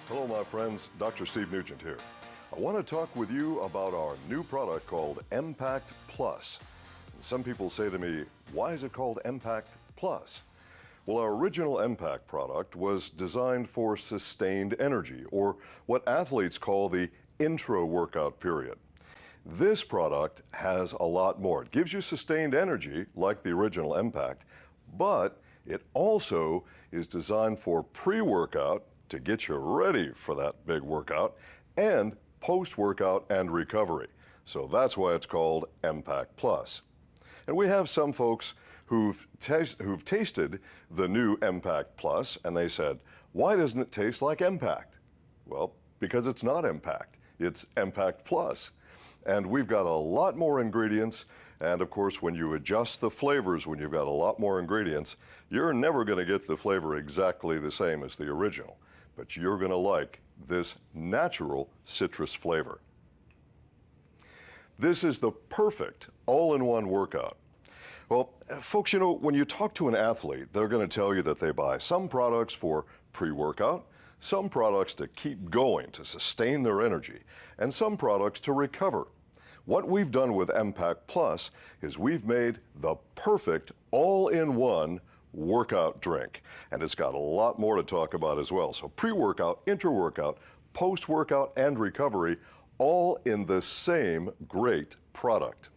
Hello, my friends. Dr. Steve Nugent here. I want to talk with you about our new product called Empact Plus. Some people say to me, why is it called Empact Plus? Well, our original Empact product was designed for sustained energy, or what athletes call the intra-workout period. This product has a lot more. It gives you sustained energy, like the original Empact, but it also is designed for pre-workout to get you ready for that big workout, and post-workout and recovery. So that's why it's called Empact Plus. And we have some folks who've tasted the new Empact Plus, and they said, why doesn't it taste like Empact? Well, because it's not Empact, it's Empact Plus. And we've got a lot more ingredients, and of course when you adjust the flavors when you've got a lot more ingredients, you're never going to get the flavor exactly the same as the original, but you're going to like this natural citrus flavor. This is the perfect all-in-one workout. Well, folks, you know, when you talk to an athlete, they're going to tell you that they buy some products for pre-workout, some products to keep going, to sustain their energy, and some products to recover. What we've done with Empact Plus is we've made the perfect all-in-one workout drink, and it's got a lot more to talk about as well. So pre-workout, inter-workout, post-workout, and recovery, all in the same great product.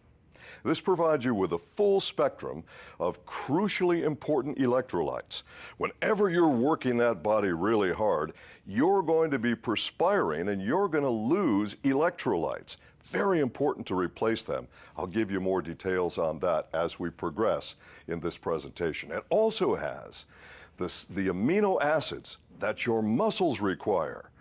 This provides you with a full spectrum of crucially important electrolytes. Whenever you're working that body really hard, you're going to be perspiring and you're going to lose electrolytes. Very important to replace them. I'll give you more details on that as we progress in this presentation. It also has the amino acids that your muscles require.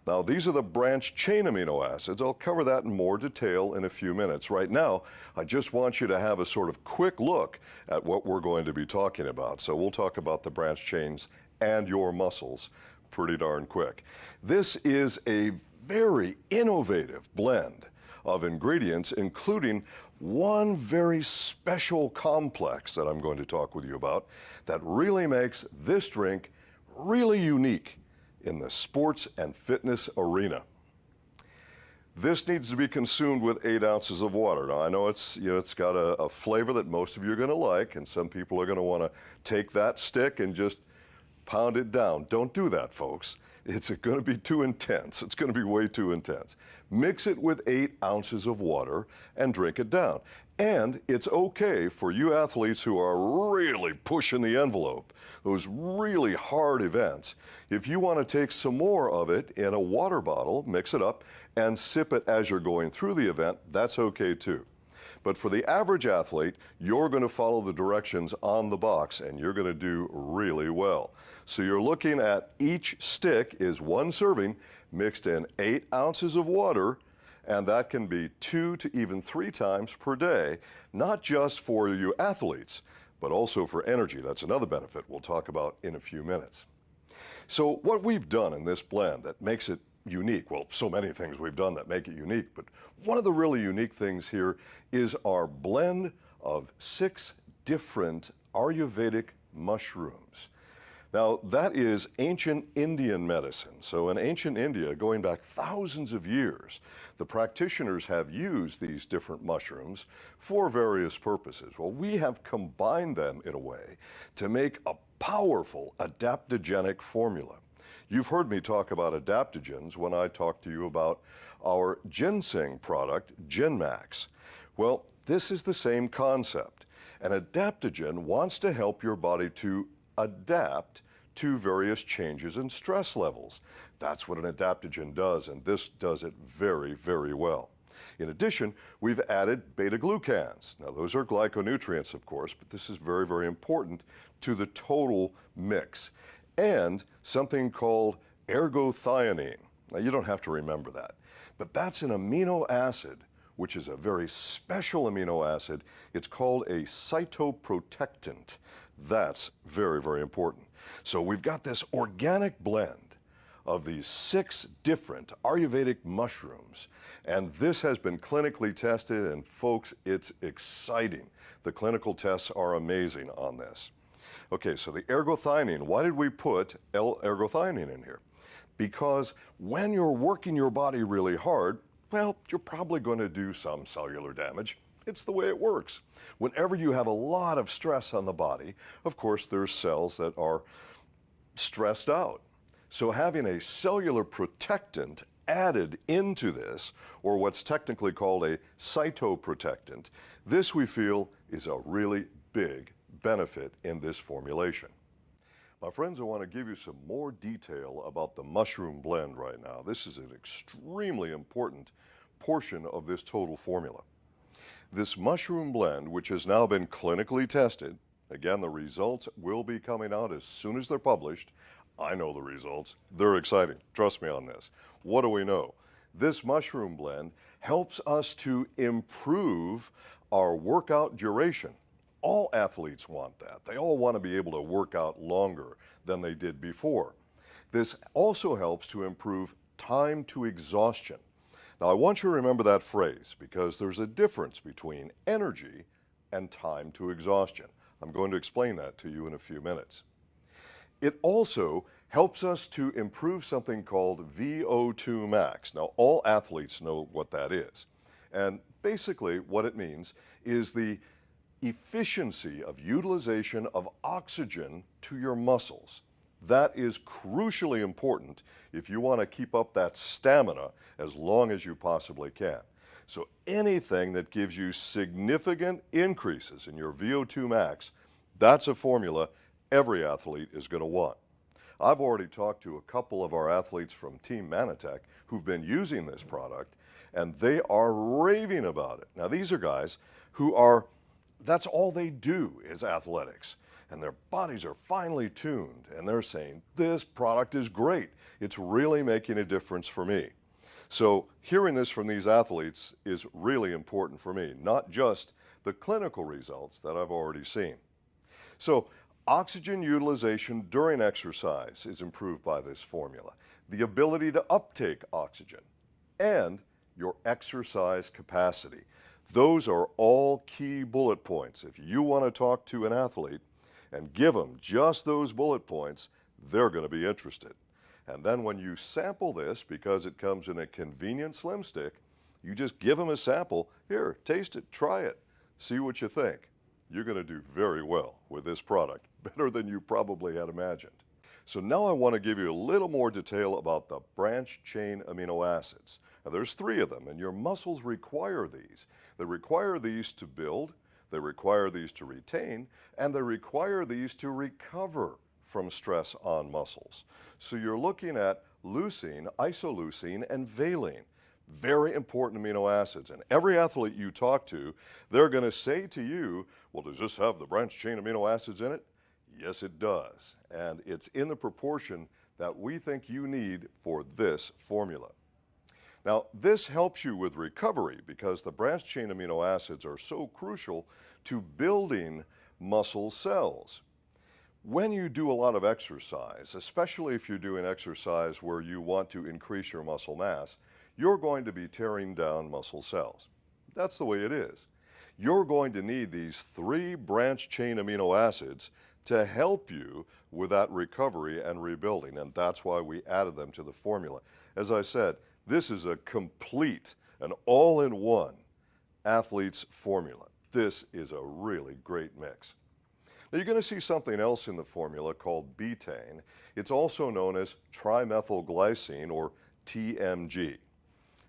Now, these are the branched chain amino acids. I'll cover that in more detail in a few minutes. Right now, I just want you to have a sort of quick look at what we're going to be talking about. So we'll talk about the branched chains and your muscles pretty darn quick. This is a very innovative blend of ingredients, including one very special complex that I'm going to talk with you about that really makes this drink really unique in the sports and fitness arena. This needs to be consumed with 8 ounces of water. Now, I know it's got a flavor that most of you are going to like, and some people are going to want to take that stick and just pound it down. Don't do that, folks. It's going to be too intense. It's going to be way too intense. Mix it with 8 ounces of water and drink it down. And it's okay for you athletes who are really pushing the envelope, those really hard events. If you want to take some more of it in a water bottle, mix it up, and sip it as you're going through the event, that's okay too. But for the average athlete, you're going to follow the directions on the box and you're going to do really well. So you're looking at each stick is 1 serving mixed in 8 ounces of water, and that can be 2 to even 3 times per day, not just for you athletes, but also for energy. That's another benefit we'll talk about in a few minutes. So what we've done in this blend that makes it unique, well, so many things we've done that make it unique, but one of the really unique things here is our blend of 6 different Ayurvedic mushrooms. Now, that is ancient Indian medicine. So in ancient India, going back thousands of years, the practitioners have used these different mushrooms for various purposes. Well, we have combined them in a way to make a powerful adaptogenic formula. You've heard me talk about adaptogens when I talked to you about our ginseng product, GenMax. Well, this is the same concept. An adaptogen wants to help your body to adapt to various changes in stress levels. That's what an adaptogen does, and this does it very, very well. In addition, we've added beta-glucans. Now, those are glyconutrients, of course, but this is very, very important to the total mix. And something called ergothioneine. Now, you don't have to remember that, but that's an amino acid, which is a very special amino acid. It's called a cytoprotectant. That's very, very important. So we've got this organic blend of these 6 different Ayurvedic mushrooms, and this has been clinically tested, and folks, it's exciting. The clinical tests are amazing on this. Okay, so the ergothioneine, why did we put L-ergothioneine in here? because when you're working your body really hard, well, you're probably going to do some cellular damage. It's the way it works. Whenever you have a lot of stress on the body, of course, there's cells that are stressed out. So having a cellular protectant added into this, or what's technically called a cytoprotectant, this we feel is a really big benefit in this formulation. My friends, I want to give you some more detail about the mushroom blend right now. This is an extremely important portion of this total formula. This mushroom blend, which has now been clinically tested, again, the results will be coming out as soon as they're published. I know the results. They're exciting. Trust me on this. What do we know? This mushroom blend helps us to improve our workout duration. All athletes want that. They all want to be able to work out longer than they did before. This also helps to improve time to exhaustion. Now, I want you to remember that phrase because there's a difference between energy and time to exhaustion. I'm going to explain that to you in a few minutes. It also helps us to improve something called VO2 max. Now, all athletes know what that is. And basically, what it means is the efficiency of utilization of oxygen to your muscles. That is crucially important if you want to keep up that stamina as long as you possibly can. So anything that gives you significant increases in your VO2 max, that's a formula every athlete is going to want. I've already talked to a couple of our athletes from Team Manatech who've been using this product, and they are raving about it. Now, these are guys who are, that's all they do is athletics, and their bodies are finely tuned, and they're saying, this product is great. It's really making a difference for me. So hearing this from these athletes is really important for me, not just the clinical results that I've already seen. So oxygen utilization during exercise is improved by this formula. The ability to uptake oxygen and your exercise capacity. Those are all key bullet points. If you want to talk to an athlete and give them just those bullet points, they're going to be interested. And then when you sample this, because it comes in a convenient slim stick, you just give them a sample. Here, taste it, try it, see what you think. You're going to do very well with this product, better than you probably had imagined. So now I want to give you a little more detail about the branched-chain amino acids. Now, there's 3 of them, and your muscles require these. They require these to build, they require these to retain, and they require these to recover from stress on muscles. So you're looking at leucine, isoleucine, and valine. Very important amino acids. And every athlete you talk to, they're going to say to you, well, does this have the branched-chain amino acids in it? Yes, it does. And it's in the proportion that we think you need for this formula. Now, this helps you with recovery because the branched-chain amino acids are so crucial to building muscle cells. When you do a lot of exercise, especially if you're doing exercise where you want to increase your muscle mass, you're going to be tearing down muscle cells. That's the way it is. You're going to need these 3 branched-chain amino acids to help you with that recovery and rebuilding, and that's why we added them to the formula. As I said, this is a complete, an all-in-one athlete's formula. This is a really great mix. Now, you're going to see something else in the formula called betaine. It's also known as trimethylglycine, or TMG.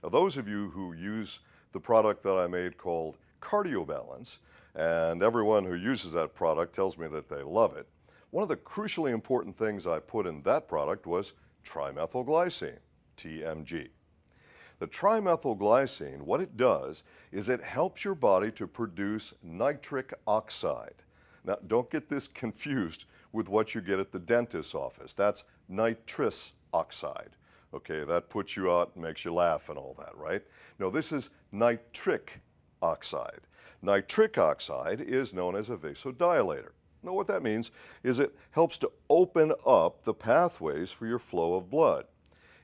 Now, those of you who use the product that I made called CardioBalance, and everyone who uses that product tells me that they love it, one of the crucially important things I put in that product was trimethylglycine, TMG. The trimethylglycine, what it does is it helps your body to produce nitric oxide. Now, don't get this confused with what you get at the dentist's office. That's nitrous oxide. Okay, that puts you out and makes you laugh and all that, right? No, this is nitric oxide. Nitric oxide is known as a vasodilator. Now, what that means is it helps to open up the pathways for your flow of blood.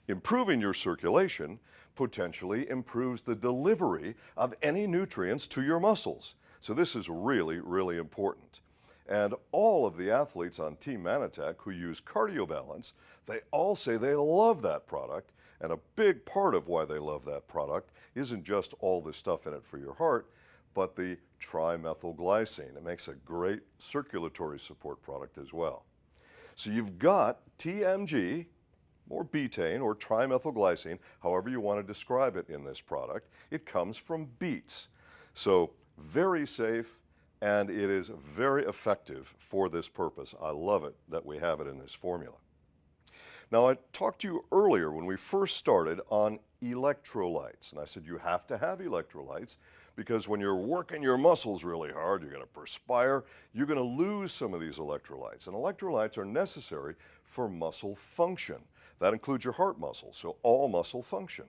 Improving your circulation potentially improves the delivery of any nutrients to your muscles. So this is really, really important. And all of the athletes on Team Manatech who use Cardio Balance, they all say they love that product. And a big part of why they love that product isn't just all the stuff in it for your heart, but the trimethylglycine. It makes a great circulatory support product as well. So you've got TMG, or betaine, or trimethylglycine, however you want to describe it in this product. It comes from beets. So very safe, and it is very effective for this purpose. I love it that we have it in this formula. Now, I talked to you earlier when we first started on electrolytes, and I said you have to have electrolytes because when you're working your muscles really hard, you're going to perspire, you're going to lose some of these electrolytes. And electrolytes are necessary for muscle function. That includes your heart muscle, so all muscle function.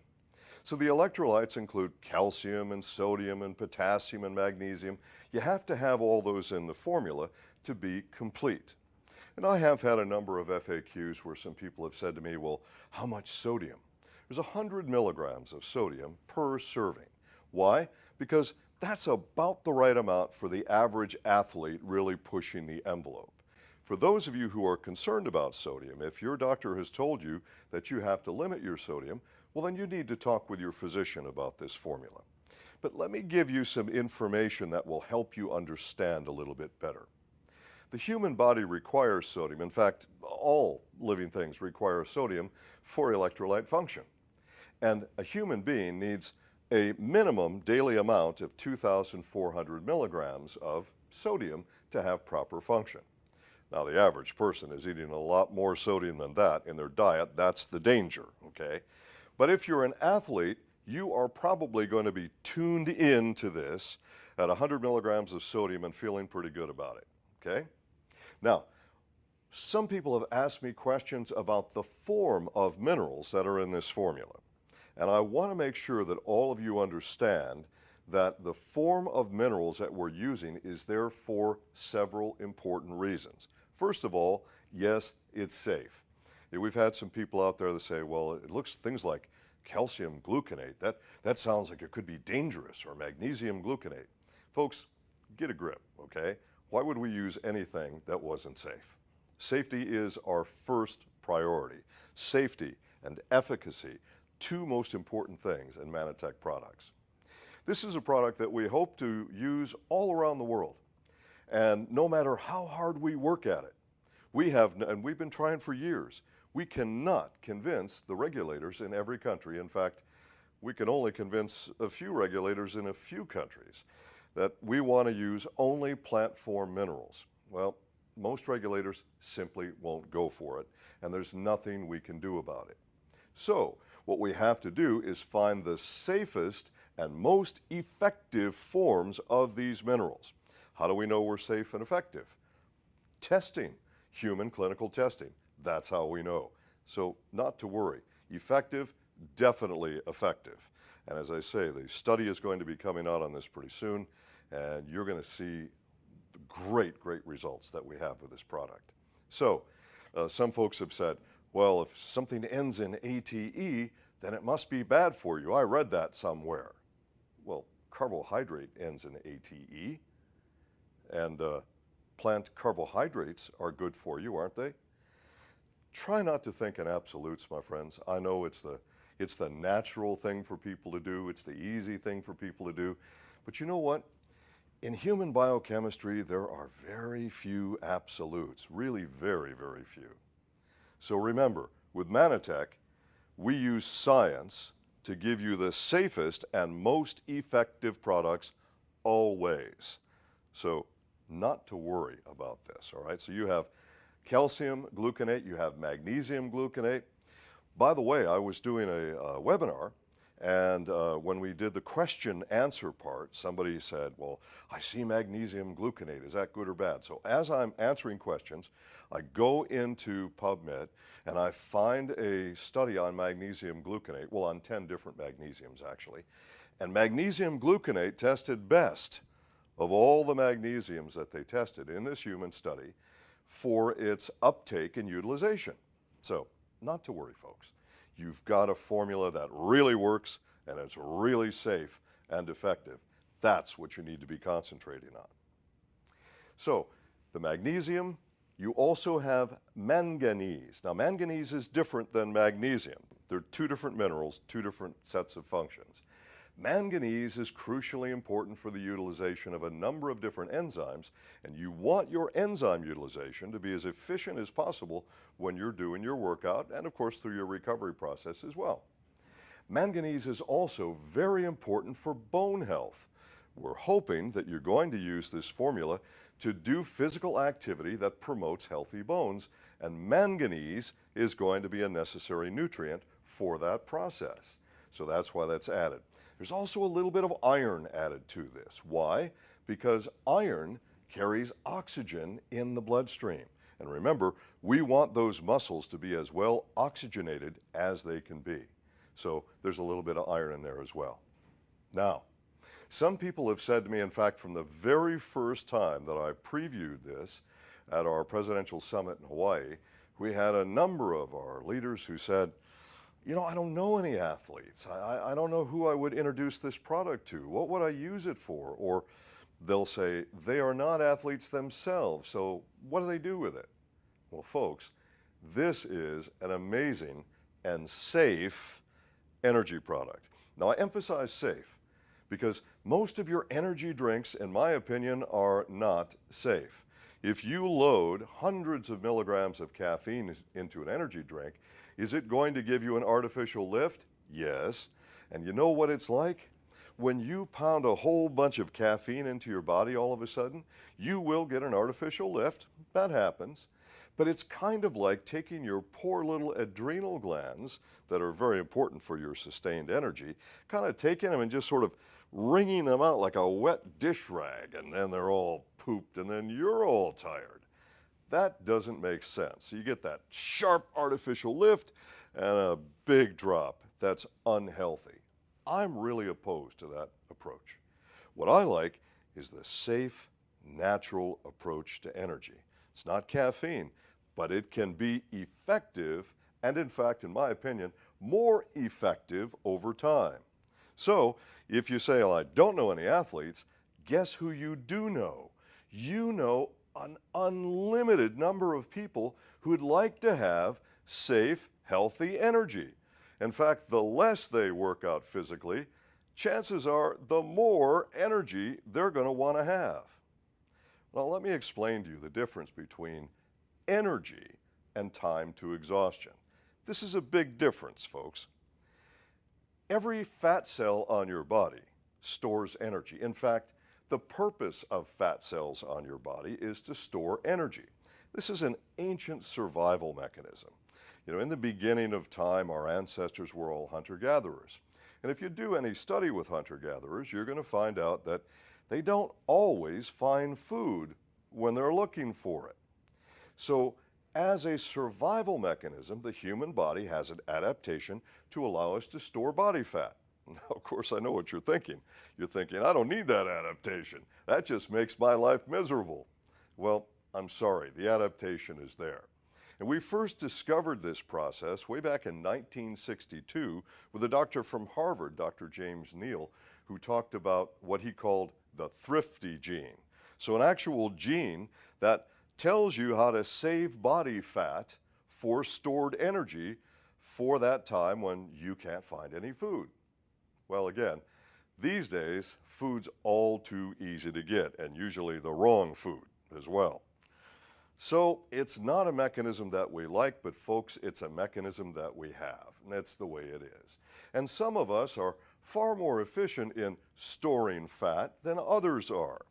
So the electrolytes include calcium and sodium and potassium and magnesium. You have to have all those in the formula to be complete. And I have had a number of FAQs where some people have said to me, well, how much sodium? There's 100 milligrams of sodium per serving. Why? Because that's about the right amount for the average athlete really pushing the envelope. For those of you who are concerned about sodium, if your doctor has told you that you have to limit your sodium, well, then you need to talk with your physician about this formula. But let me give you some information that will help you understand a little bit better. The human body requires sodium. In fact, all living things require sodium for electrolyte function. And a human being needs a minimum daily amount of 2,400 milligrams of sodium to have proper function. Now, the average person is eating a lot more sodium than that in their diet. That's the danger, okay? But if you're an athlete, you are probably going to be tuned in to this at 100 milligrams of sodium and feeling pretty good about it, okay? Now, some people have asked me questions about the form of minerals that are in this formula. And I want to make sure that all of you understand that the form of minerals that we're using is there for several important reasons. First of all, yes, it's safe. We've had some people out there that say, well, it looks things like calcium gluconate. That sounds like it could be dangerous, or magnesium gluconate. Folks, get a grip, okay? Why would we use anything that wasn't safe? Safety is our first priority. Safety and efficacy, two most important things in Manatech products. This is a product that we hope to use all around the world. And no matter how hard we work at it, and we've been trying for years, we cannot convince the regulators in every country. In fact, we can only convince a few regulators in a few countries that we want to use only plant form minerals. Well, most regulators simply won't go for it, and there's nothing we can do about it. So what we have to do is find the safest and most effective forms of these minerals. How do we know we're safe and effective? Testing, human clinical testing. That's how we know. So not to worry. Effective, definitely effective. And as I say, the study is going to be coming out on this pretty soon, and you're going to see great, great results that we have with this product. So some folks have said, well, if something ends in ATE, then it must be bad for you. I read that somewhere. Well, carbohydrate ends in ATE, and plant carbohydrates are good for you, aren't they? Try not to think in absolutes, my friends. I know it's the natural thing for people to do. It's the easy thing for people to do. But you know what? In human biochemistry, there are very few absolutes, really very, very few. So remember, with Manatech, we use science to give you the safest and most effective products always. So not to worry about this, all right? So you have calcium gluconate, you have magnesium gluconate. By the way, I was doing a webinar, and when we did the question answer part, somebody said, well, I see magnesium gluconate. Is that good or bad? So as I'm answering questions, I go into PubMed and I find a study on magnesium gluconate, well, on 10 different magnesiums actually. And magnesium gluconate tested best of all the magnesiums that they tested in this human study for its uptake and utilization. So not to worry, folks. You've got a formula that really works and it's really safe and effective. That's what you need to be concentrating on. So The magnesium, you also have manganese. Now, manganese is different than magnesium. They're two different minerals, two different sets of functions. Manganese is crucially important for the utilization of a number of different enzymes, and you want your enzyme utilization to be as efficient as possible when you're doing your workout and, of course, through your recovery process as well. Manganese is also very important for bone health. We're hoping that you're going to use this formula to do physical activity that promotes healthy bones, and manganese is going to be a necessary nutrient for that process. So that's why that's added. There's also a little bit of iron added to this. Why? Because iron carries oxygen in the bloodstream. And remember, we want those muscles to be as well oxygenated as they can be. So there's a little bit of iron in there as well. Now, some people have said to me, in fact, from the very first time that I previewed this at our presidential summit in Hawaii, we had a number of our leaders who said, you know, I don't know any athletes. I don't know who I would introduce this product to. What would I use it for? Or they'll say, they are not athletes themselves, so what do they do with it? Well, folks, this is an amazing and safe energy product. Now, I emphasize safe because most of your energy drinks, in my opinion, are not safe. If you load hundreds of milligrams of caffeine into an energy drink, is it going to give you an artificial lift? Yes. And you know what it's like? When you pound a whole bunch of caffeine into your body all of a sudden, you will get an artificial lift. That happens. But it's kind of like taking your poor little adrenal glands that are very important for your sustained energy, kind of taking them and just sort of wringing them out like a wet dish rag, and then they're all pooped, and then you're all tired. That doesn't make sense. So you get that sharp artificial lift and a big drop. That's unhealthy. I'm really opposed to that approach. What I like is the safe, natural approach to energy. It's not caffeine, but it can be effective and, in fact, in my opinion, more effective over time. So if you say, well, I don't know any athletes, guess who you do know? You know an unlimited number of people who'd like to have safe, healthy energy. In fact, the less they work out physically, chances are the more energy they're going to want to have. Now, let me explain to you the difference between energy and time to exhaustion. This is a big difference, folks. Every fat cell on your body stores energy. In fact, the purpose of fat cells on your body is to store energy. This is an ancient survival mechanism. You know, in the beginning of time, our ancestors were all hunter-gatherers. And if you do any study with hunter-gatherers, you're going to find out that they don't always find food when they're looking for it. So, as a survival mechanism, the human body has an adaptation to allow us to store body fat. Now, of course, I know what you're thinking. You're thinking, I don't need that adaptation. That just makes my life miserable. Well, I'm sorry, the adaptation is there. And we first discovered this process way back in 1962 with a doctor from Harvard, Dr. James Neal, who talked about what he called the thrifty gene. So an actual gene that tells you how to save body fat for stored energy for that time when you can't find any food. Well, again, these days, food's all too easy to get, and usually the wrong food as well. So it's not a mechanism that we like, but folks, it's a mechanism that we have, and that's the way it is. And some of us are far more efficient in storing fat than others are.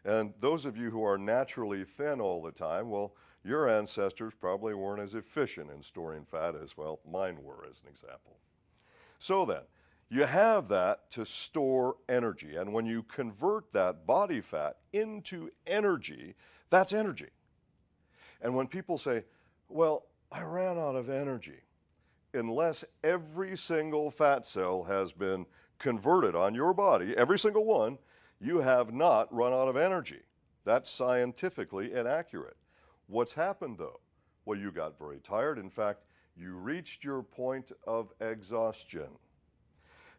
And those of you who are naturally thin all the time, well, your ancestors probably weren't as efficient in storing fat as, well, mine were, as an example. So then, you have that to store energy, and when you convert that body fat into energy, that's energy. And when people say, well, I ran out of energy, unless every single fat cell has been converted on your body, every single one, you have not run out of energy. That's scientifically inaccurate. What's happened though? Well, you got very tired. In fact, you reached your point of exhaustion.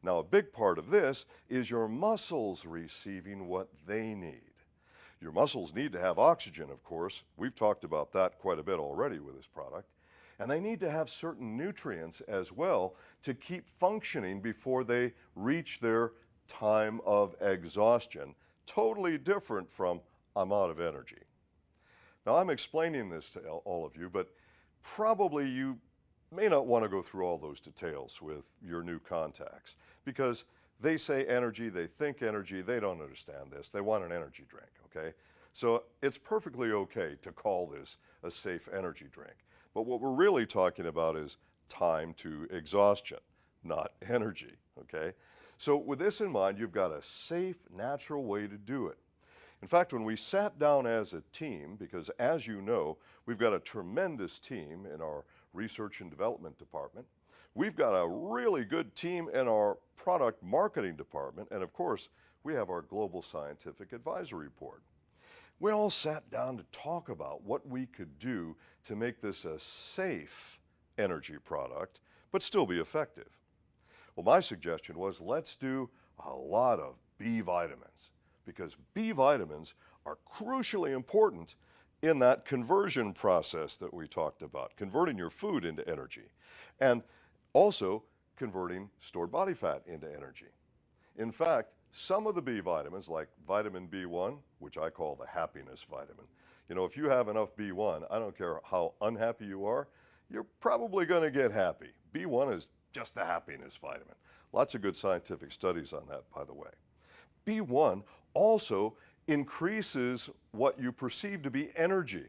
Now, a big part of this is your muscles receiving what they need. Your muscles need to have oxygen, of course. We've talked about that quite a bit already with this product. And they need to have certain nutrients as well to keep functioning before they reach their time of exhaustion. Totally different from I'm out of energy. Now, I'm explaining this to all of you, but probably you may not want to go through all those details with your new contacts because they say energy, they think energy, they don't understand this. They want an energy drink, okay? So it's perfectly okay to call this a safe energy drink. But what we're really talking about is time to exhaustion, not energy, okay? So with this in mind, you've got a safe, natural way to do it. In fact, when we sat down as a team, because as you know, we've got a tremendous team in our research and development department, we've got a really good team in our product marketing department, and of course, we have our global scientific advisory board. We all sat down to talk about what we could do to make this a safe energy product, but still be effective. Well, my suggestion was let's do a lot of B vitamins, because B vitamins are crucially important in that conversion process that we talked about, converting your food into energy, and also converting stored body fat into energy. In fact, some of the B vitamins, like vitamin B1, which I call the happiness vitamin, you know, if you have enough B1, I don't care how unhappy you are, you're probably going to get happy. B1 is just the happiness vitamin. Lots of good scientific studies on that, by the way. B1 also increases what you perceive to be energy.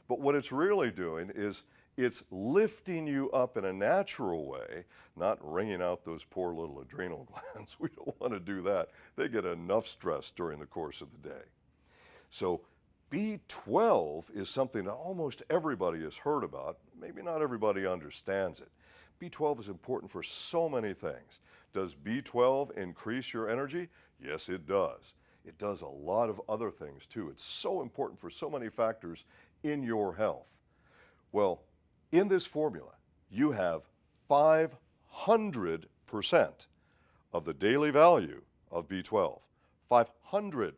But what it's really doing is it's lifting you up in a natural way, not wringing out those poor little adrenal glands. We don't want to do that. They get enough stress during the course of the day. So B12 is something that almost everybody has heard about. Maybe not everybody understands it. B12 is important for so many things. Does B12 increase your energy? Yes, it does. It does a lot of other things too. It's so important for so many factors in your health. Well, in this formula, you have 500% of the daily value of B12. 500%.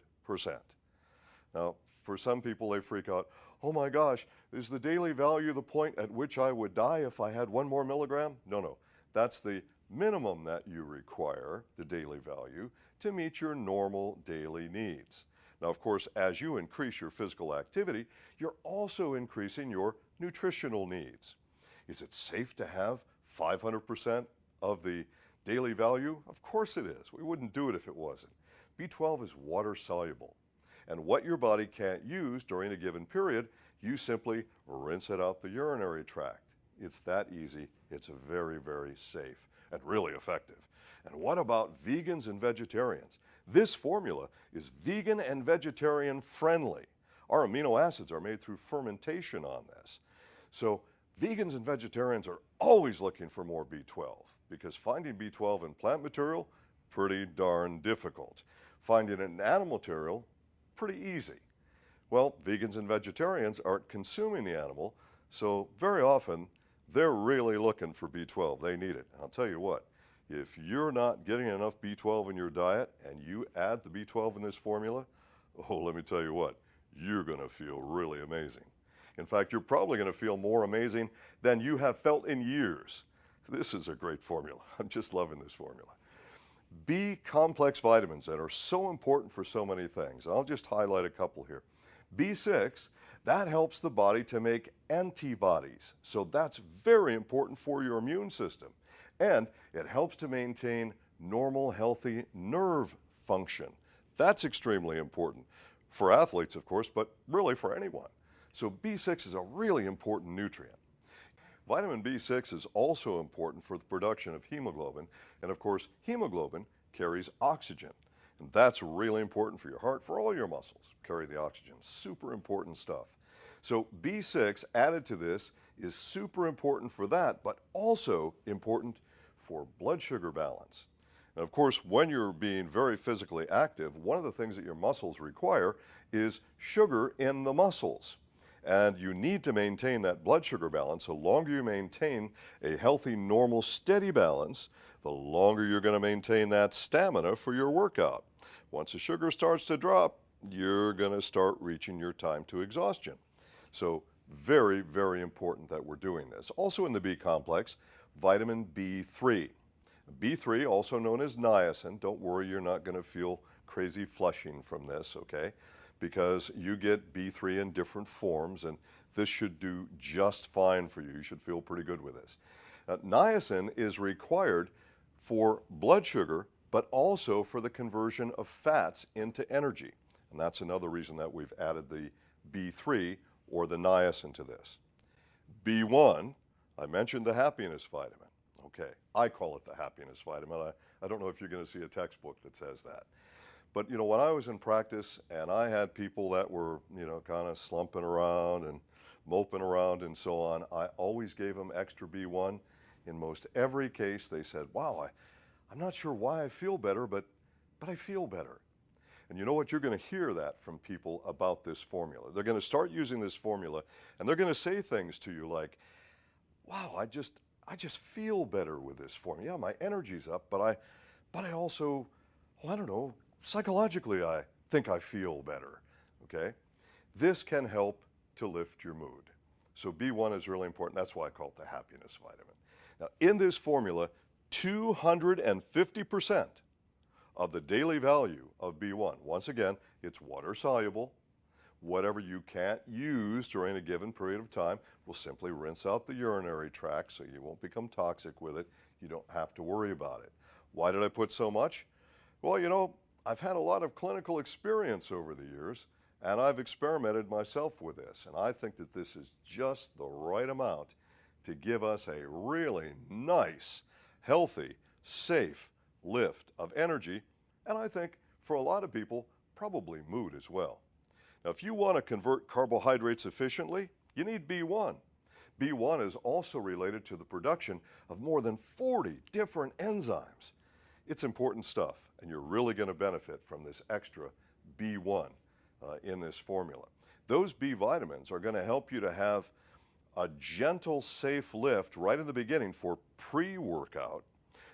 Now, for some people, they freak out, oh my gosh, is the daily value the point at which I would die if I had 1 more milligram? No. That's the minimum that you require, the daily value, to meet your normal daily needs. Now, of course, as you increase your physical activity, you're also increasing your nutritional needs. Is it safe to have 500% of the daily value? Of course it is. We wouldn't do it if it wasn't. B12 is water soluble. And what your body can't use during a given period, you simply rinse it out the urinary tract. It's that easy. It's very, very safe and really effective. And what about vegans and vegetarians? This formula is vegan and vegetarian friendly. Our amino acids are made through fermentation on this. So vegans and vegetarians are always looking for more B12 because finding B12 in plant material, pretty darn difficult. Finding it in animal material, pretty easy. Well, vegans and vegetarians aren't consuming the animal, so very often they're really looking for B12. They need it. I'll tell you what, if you're not getting enough B12 in your diet and you add the B12 in this formula, oh, let me tell you what, you're going to feel really amazing. In fact, you're probably going to feel more amazing than you have felt in years. This is a great formula. I'm just loving this formula. B complex vitamins that are so important for so many things. I'll just highlight a couple here. B6, that helps the body to make antibodies. So that's very important for your immune system. And it helps to maintain normal, healthy nerve function. That's extremely important for athletes, of course, but really for anyone. So B6 is a really important nutrient. Vitamin B6 is also important for the production of hemoglobin, and of course, hemoglobin carries oxygen. And that's really important for your heart, for all your muscles, carry the oxygen. Super important stuff. So B6 added to this is super important for that, but also important for blood sugar balance. And of course, when you're being very physically active, one of the things that your muscles require is sugar in the muscles. And you need to maintain that blood sugar balance. The longer you maintain a healthy, normal, steady balance, the longer you're going to maintain that stamina for your workout. Once the sugar starts to drop, you're going to start reaching your time to exhaustion. So very, very important that we're doing this. Also in the B complex, vitamin B3. B3, also known as niacin, don't worry, you're not going to feel crazy flushing from this, okay? Because you get B3 in different forms, and this should do just fine for you. You should feel pretty good with this. Niacin is required for blood sugar, but also for the conversion of fats into energy. And that's another reason that we've added the B3 or the niacin to this. B1, I mentioned the happiness vitamin. Okay, I call it the happiness vitamin. I don't know if you're going to see a textbook that says that. But, you know, when I was in practice and I had people that were, you know, kind of slumping around and moping around and so on, I always gave them extra B1. In most every case, they said, wow, I'm not sure why I feel better, but I feel better. And you know what? You're going to hear that from people about this formula. They're going to start using this formula, and they're going to say things to you like, wow, I just feel better with this formula. Yeah, my energy's up, but I also, well, I don't know, psychologically I think I feel better, okay? This can help to lift your mood. So B1 is really important. That's why I call it the happiness vitamin. Now, in this formula, 250% of the daily value of B1, once again, it's water soluble. Whatever you can't use during a given period of time will simply rinse out the urinary tract so you won't become toxic with it. You don't have to worry about it. Why did I put so much? Well, you know, I've had a lot of clinical experience over the years, and I've experimented myself with this, and I think that this is just the right amount to give us a really nice, healthy, safe lift of energy, and I think for a lot of people, probably mood as well. Now, if you want to convert carbohydrates efficiently, you need B1. B1 is also related to the production of more than 40 different enzymes. It's important stuff, and you're really going to benefit from this extra B1 in this formula. Those B vitamins are going to help you to have a gentle, safe lift right in the beginning for pre-workout.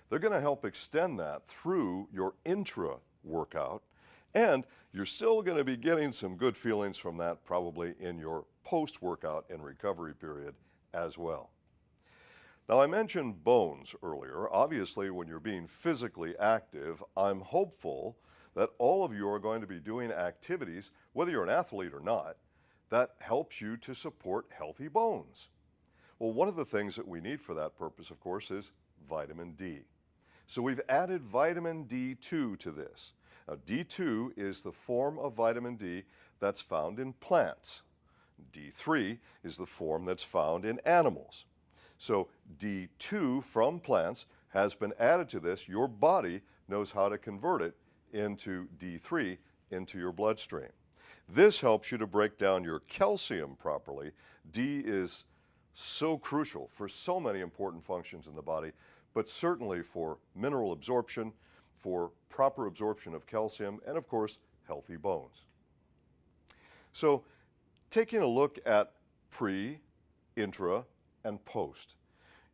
They're going to help extend that through your intra-workout, and you're still going to be getting some good feelings from that probably in your post-workout and recovery period as well. Now, I mentioned bones earlier. Obviously, when you're being physically active, I'm hopeful that all of you are going to be doing activities, whether you're an athlete or not, that helps you to support healthy bones. Well, one of the things that we need for that purpose, of course, is vitamin D. So we've added vitamin D2 to this. Now, D2 is the form of vitamin D that's found in plants. D3 is the form that's found in animals. So D2 from plants has been added to this. Your body knows how to convert it into D3 into your bloodstream. This helps you to break down your calcium properly. D is so crucial for so many important functions in the body, but certainly for mineral absorption, for proper absorption of calcium, and of course, healthy bones. So taking a look at pre, intra, and post,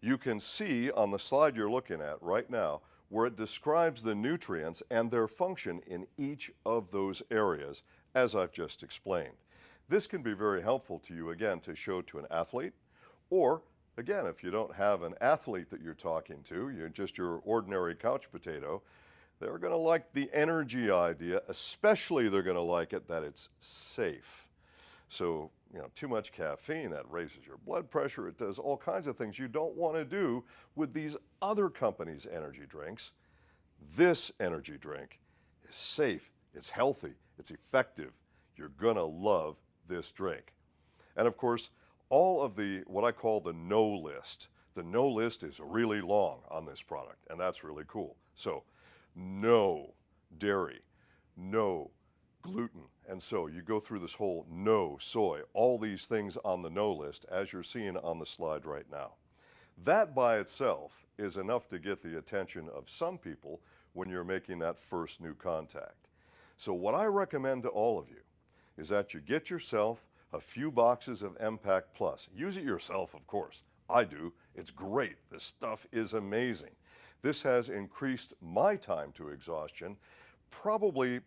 you can see on the slide you're looking at right now where it describes the nutrients and their function in each of those areas, as I've just explained. This can be very helpful to you, again, to show to an athlete, or, again, if you don't have an athlete that you're talking to, you're just your ordinary couch potato, they're going to like the energy idea, especially they're going to like it that it's safe. So, you know, too much caffeine, that raises your blood pressure. It does all kinds of things you don't want to do with these other companies' energy drinks. This energy drink is safe, it's healthy, it's effective. You're going to love this drink. And of course, all of the, what I call the no list. The no list is really long on this product, and that's really cool. So, no dairy, no gluten. And so you go through this whole no soy, all these things on the no list as you're seeing on the slide right now. That by itself is enough to get the attention of some people when you're making that first new contact. So what I recommend to all of you is that you get yourself a few boxes of Empact Plus. Use it yourself, of course. I do. It's great. This stuff is amazing. This has increased my time to exhaustion probably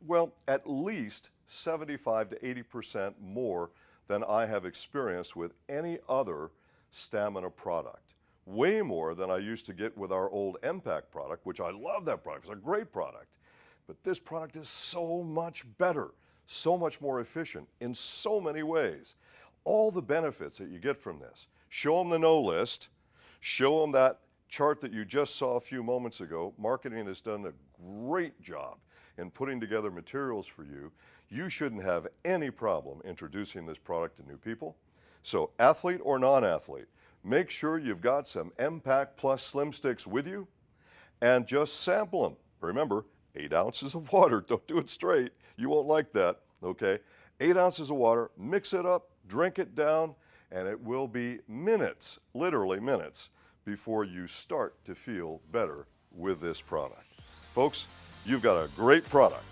Well, at least 75 to 80% more than I have experienced with any other stamina product. Way more than I used to get with our old Empact product, which I love that product. It's a great product. But this product is so much better, so much more efficient in so many ways. All the benefits that you get from this. Show them the no list. Show them that chart that you just saw a few moments ago. Marketing has done a great job in putting together materials for you. You shouldn't have any problem introducing this product to new people. So athlete or non-athlete, make sure you've got some Empact Plus Slim Sticks with you and just sample them. Remember, 8 ounces of water. Don't do it straight. You won't like that, okay? 8 ounces of water, mix it up, drink it down, and it will be minutes, literally minutes, before you start to feel better with this product. Folks, you've got a great product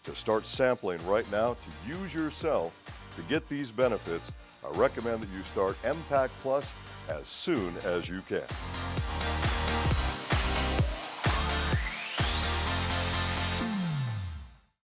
to start sampling right now to use yourself to get these benefits. I recommend that you start Empact Plus as soon as you can.